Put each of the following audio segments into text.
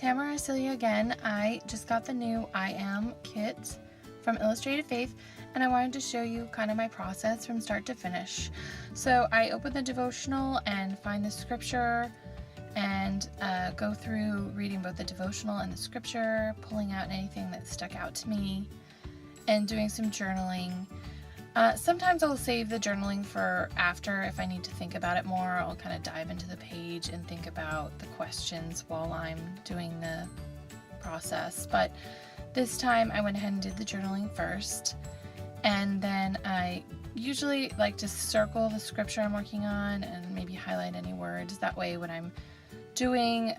Tamara Celia again. I just got the new I Am kit from Illustrated Faith, and I wanted to show you kind of my process from start to finish. So I open the devotional and find the scripture and go through reading both the devotional and the scripture, pulling out anything that stuck out to me, and doing some journaling. Sometimes I'll save the journaling for after if I need to think about it more. I'll kind of dive into the page and think about the questions while I'm doing the process. But this time I went ahead and did the journaling first, and then I usually like to circle the scripture I'm working on and maybe highlight any words. That way when I'm doing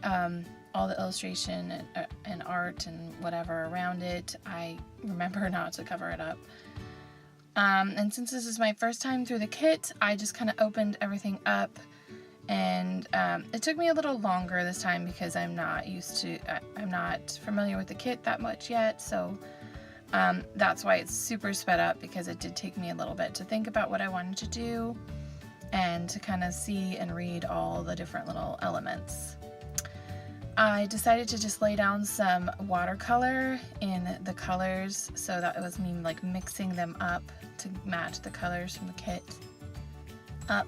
all the illustration and art and whatever around it, I remember not to cover it up. And since this is my first time through the kit, I just kind of opened everything up, and it took me a little longer this time because I'm not familiar with the kit that much yet, so that's why it's super sped up, because it did take me a little bit to think about what I wanted to do and to kind of see and read all the different little elements. I decided to just lay down some watercolor in the colors, so that it was me like mixing them up to match the colors from the kit.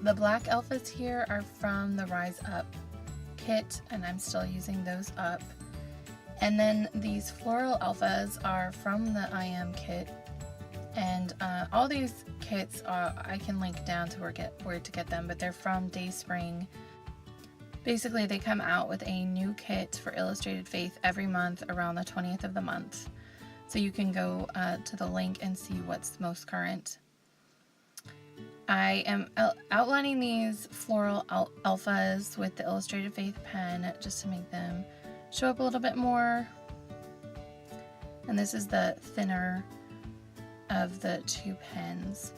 The black alphas here are from the Rise Up kit, and I'm still using those up. And then these floral alphas are from the I Am kit, and all these kits I can link down to where to get them, but they're from Dayspring. Basically, they come out with a new kit for Illustrated Faith every month around the 20th of the month. So you can go to the link and see what's most current. I am outlining these floral alphas with the Illustrated Faith pen just to make them show up a little bit more. And this is the thinner of the two pens.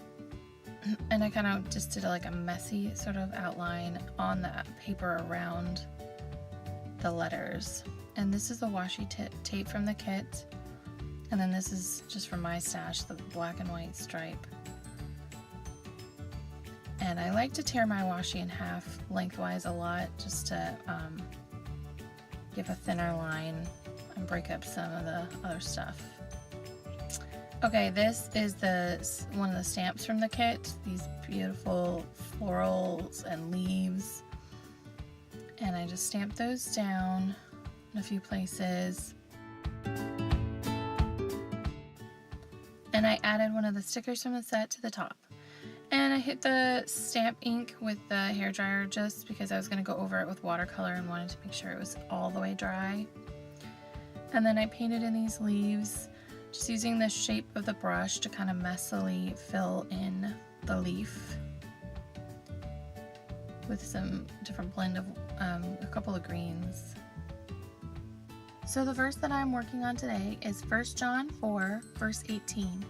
And I kind of just did like a messy sort of outline on the paper around the letters. And this is the washi tape from the kit. And then this is just from my stash, the black and white stripe. And I like to tear my washi in half lengthwise a lot, just to give a thinner line and break up some of the other stuff. Okay, this is one of the stamps from the kit, these beautiful florals and leaves. And I just stamped those down in a few places. And I added one of the stickers from the set to the top. And I hit the stamp ink with the hairdryer just because I was going to go over it with watercolor and wanted to make sure it was all the way dry. And then I painted in these leaves, just using the shape of the brush to kind of messily fill in the leaf with some different blend of a couple of greens. So the verse that I'm working on today is 1 John 4, verse 18.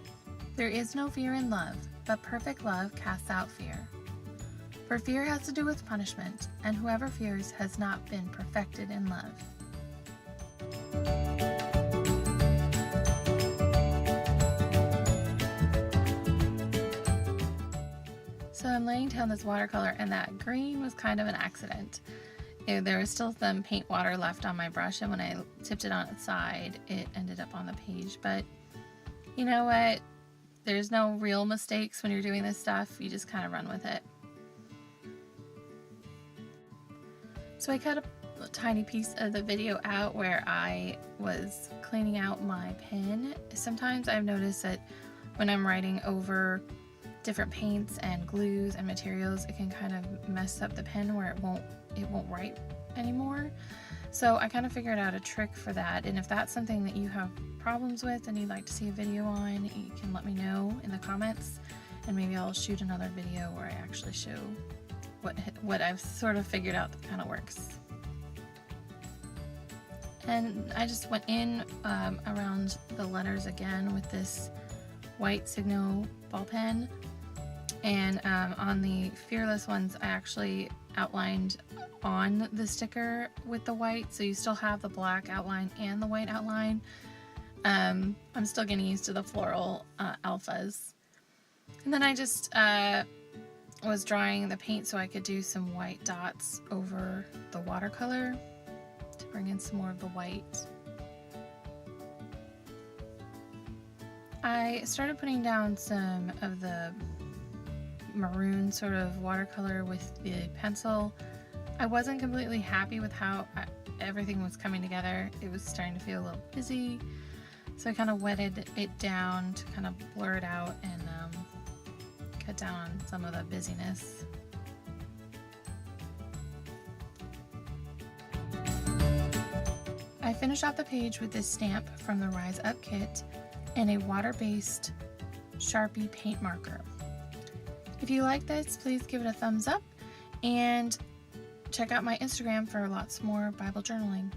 There is no fear in love, but perfect love casts out fear. For fear has to do with punishment, and whoever fears has not been perfected in love. So I'm laying down this watercolor, and that green was kind of an accident. There was still some paint water left on my brush, and when I tipped it on its side, it ended up on the page. But you know what? There's no real mistakes when you're doing this stuff. You just kind of run with it. So I cut a tiny piece of the video out where I was cleaning out my pen. Sometimes I've noticed that when I'm writing over different paints and glues and materials, it can kind of mess up the pen where it won't write anymore. So I kind of figured out a trick for that, and if that's something that you have problems with and you'd like to see a video on, you can let me know in the comments, and maybe I'll shoot another video where I actually show what I've sort of figured out that kind of works. And I just went in around the letters again with this white Signo ball pen, and on the Fearless ones I actually outlined on the sticker with the white, so you still have the black outline and the white outline. I'm still getting used to the floral alphas. And then I just was drying the paint so I could do some white dots over the watercolor to bring in some more of the white. I started putting down some of the maroon sort of watercolor with the pencil. I wasn't completely happy with how everything was coming together. It was starting to feel a little busy, so I kind of wetted it down to kind of blur it out and cut down on some of the busyness. I finished off the page with this stamp from the Rise Up kit and a water-based Sharpie paint marker. If you like this, please give it a thumbs up and check out my Instagram for lots more Bible journaling.